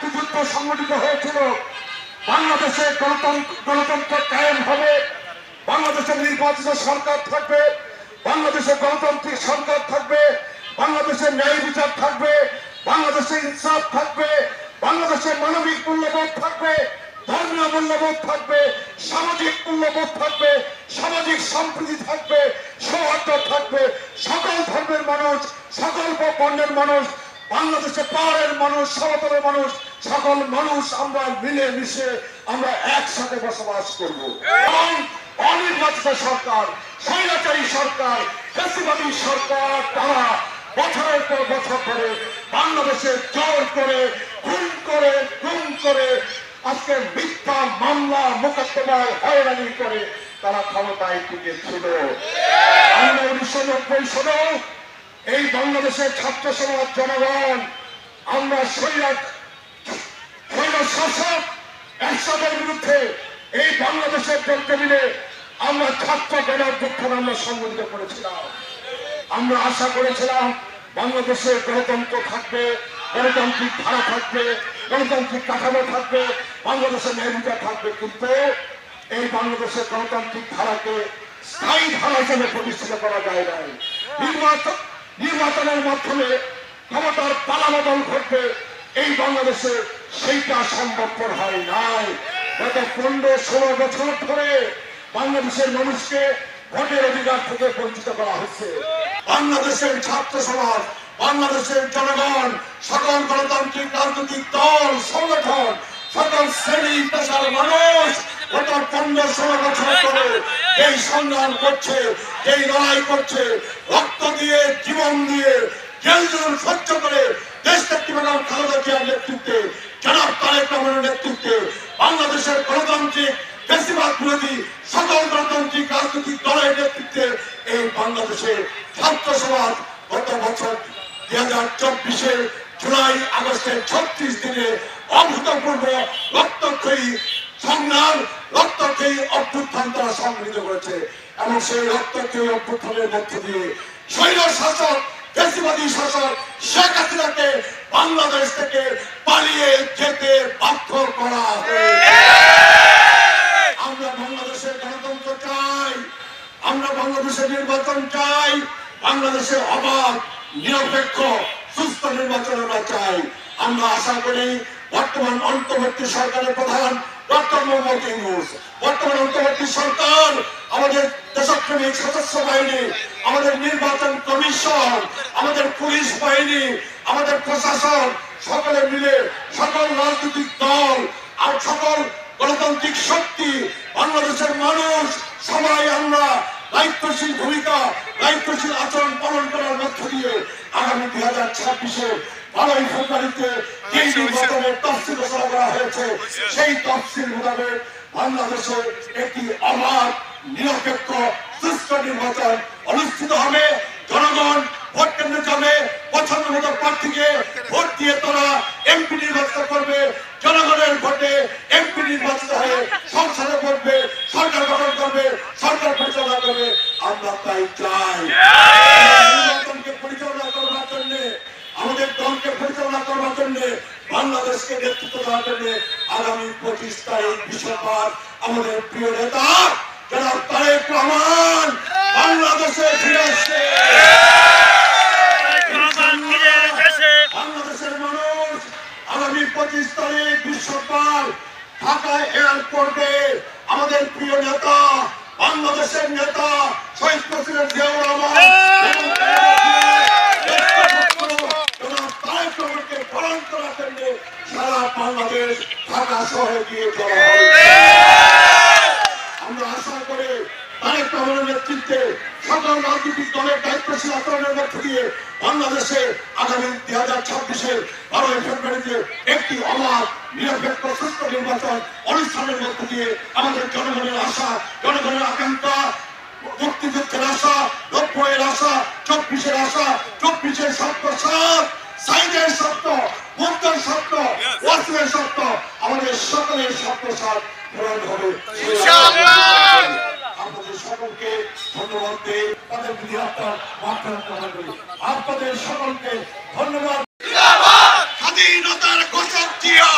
মুক্তিযুদ্ধ সংগঠিত হয়েছিল, বাংলাদেশে গণতন্ত্র কায়েম হবে, বাংলাদেশে নির্বাচিত সরকার থাকবে, বাংলাদেশে গণতান্ত্রিক সরকার থাকবে, বাংলাদেশে ন্যায় বিচার থাকবে, বাংলাদেশে ইনসাফ থাকবে, বাংলাদেশে মানবিক মূল্যবোধ থাকবে, ধর্মীয় মূল্যবোধ থাকবে, সামাজিক মূল্যবোধ থাকবে, সামাজিক সম্প্রীতি থাকবে, সৌহার্দ্য থাকবে। সকল ধর্মের মানুষ, সকল বর্ণের মানুষ, বাংলাদেশে পাহাড়ের মানুষ, সমতলের মানুষ, সকল মানুষ আমরা মিলে মিশে আমরা একসাথে বসবাস করব। এবং অনির্বাচিত সরকার, স্বৈরাচারী সরকার, ফ্যাসিবাদী সরকার তারা বছরের পর বছর ধরে বাংলাদেশে জোর করে গুম করে আজকে মিথ্যা মামলা মোকদ্দমায় হয়রানি করে তারা ক্ষমতায় টিকে ছিল। আমরা 1990 সালে এই বাংলাদেশের ছাত্র সমাজ জনগণ আমরা স্বৈর শাসক এরশাদের বিরুদ্ধে এই বাংলাদেশের জনতা মিলে আমরা ছাত্র গণঅভ্যুত্থান আমরা সংগঠিত করেছিলাম। আমরা আশা করেছিলাম বাংলাদেশে গণতন্ত্র থাকবে, গণতান্ত্রিক ধারা থাকবে, গণতান্ত্রিক কাঠামো থাকবে, বাংলাদেশের ন্যায় বিচার থাকবে। কিন্তু এই বাংলাদেশের গণতান্ত্রিক ধারাকে স্থায়ী ধারা হিসেবে প্রতিষ্ঠিত করা যায় নাই। নির্বাচনের মাধ্যমে ক্ষমতার পালাবদল ঘটবে এই বাংলাদেশে, সেইটা সম্ভবপর হয় নাই। গত 15-16 বছর ধরে বাংলাদেশের মানুষকে ভোটের অধিকার থেকে বঞ্চিত করা হচ্ছে। বাংলাদেশের ছাত্র সমাজ, বাংলাদেশের জনগণ, সকল গণতান্ত্রিক রাজনৈতিক দল সংগঠন, সকল শ্রেণী পেশার মানুষ গত 15-16 বছর ধরে এই সংগ্রাম করছে, এই লড়াই করছে, রক্ত দিয়ে, জীবন দিয়ে, জেল জুলুম সহ্য করে দেশটাকে বেগম খালেদা জিয়ার নেতৃত্বে, জনাব তারেক রহমানের নেতৃত্বে বাংলাদেশের গণতান্ত্রিক ফ্যাসিবাদ বিরোধী সকল গণতান্ত্রিক রাজনৈতিক দলের নেতৃত্বে এই বাংলাদেশের ছাত্র সমাজ গত বছর 2024 জুলাই আগস্টের 36 দিনে অভূতপূর্ব রক্তক্ষয়ী সংগ্রাম, রক্তক্ষয়ী অভ্যুত্থান তারা সংগঠিত করেছে। এবং সেই রক্তক্ষয়ী অভ্যুত্থানের মধ্য দিয়ে স্বৈর শাসক ফ্যাসিবাদী শাসক শেখ হাসিনাকে বাংলাদেশ থেকে পালিয়ে যেতে বাধ্য করা হয়েছে। আমরা বাংলাদেশের গণতন্ত্র চাই, আমরা বাংলাদেশের নির্বাচন চাই, বাংলাদেশের অবাধ, নিরপেক্ষ, সুস্থ নির্বাচন আমরা চাই। আমরা আশা করি বর্তমান অন্তর্বর্তী সরকারের প্রধান ডক্টর মোহাম্মদ ইউনূস, বর্তমান অন্তর্বর্তী সরকার, আমাদের দেশপ্রেমিক সশস্ত্র বাহিনী, আমাদের নির্বাচন কমিশন, আমাদের পুলিশ বাহিনী, আমাদের প্রশাসন সকলে মিলে সকল রাজনৈতিক দল আর সকল গণতান্ত্রিক শক্তি, বাংলাদেশের মানুষ সবাই আমরা দায়িত্বশীল ভূমিকা, দায়িত্বশীল আচরণ পালন করার মধ্য দিয়ে আগামী 2026-এ 12 ফেব্রুয়ারিতে যে নির্বাচনের তফসিল ঘোষণা করা হয়েছে, সেই তফসিল মোতাবেক বাংলাদেশে একটি অবাধ, নিরপেক্ষ, সুষ্ঠু নির্বাচন অনুষ্ঠিত হবে। জনগণ ভোট কেন্দ্রে যাবে, পছন্দ মতো প্রার্থীকে ভোট দিয়ে তারা এমপি নির্বাচিত করবে। জনগণের ভোটে এমপি নির্বাচিত হয়ে সংসদে বসবে, সরকার গঠন করবে, সরকার পরিচালনা করবে। আমরা তাই চাই। নির্বাচনকে পরিচালনা করবার জন্য, আমাদের দলকে পরিচালনা করবার জন্য, বাংলাদেশকে নেতৃত্ব দেওয়ার জন্য আগামী 25 তারিখ বৃহস্পতিবার আমাদের প্রিয় নেতা জনাব তারেক রহমান বাংলাদেশে ফিরে আসছে। বাংলাদেশের মানুষ আগামী 25 তারিখ বৃহস্পতিবার ঢাকা এয়ারপোর্টে আমাদের প্রিয় নেতা, বাংলাদেশের নেতা শহীদ প্রেসিডেন্ট জিয়াউর রহমান পালন করার জন্য সারা বাংলাদেশ ঢাকা শহরে গিয়ে করা হবে। আমরা আশা করি তারেক রহমানের নেতৃত্বে সকল রাজনৈতিক দলের দায়িত্বশীল আচরণের মধ্য দিয়ে বাংলাদেশে আগামী 2026-এর 12 ফেব্রুয়ারিতে একটি অবাধ, নিরপেক্ষ, সুষ্ঠু নির্বাচন অনুষ্ঠানের মধ্য দিয়ে আমাদের জনগণের আশা, জনগণের আকাঙ্ক্ষা, মুক্তিযুদ্ধের আশা, 90-এর আশা, 24-এর আশা, 24-এর স্বপ্ন, সাইদের স্বপ্ন, মুক্তের স্বপ্ন, ওয়াসিমের স্বপ্ন, আমাদের সকলের স্বপ্ন সাথ পূরণ হবে। আপনাদের সকলকে ধন্যবাদ দিই, তাদের প্রতি আপনাদের সকলকে ধন্যবাদ। স্বাধীনতার ঘোষক জিয়া।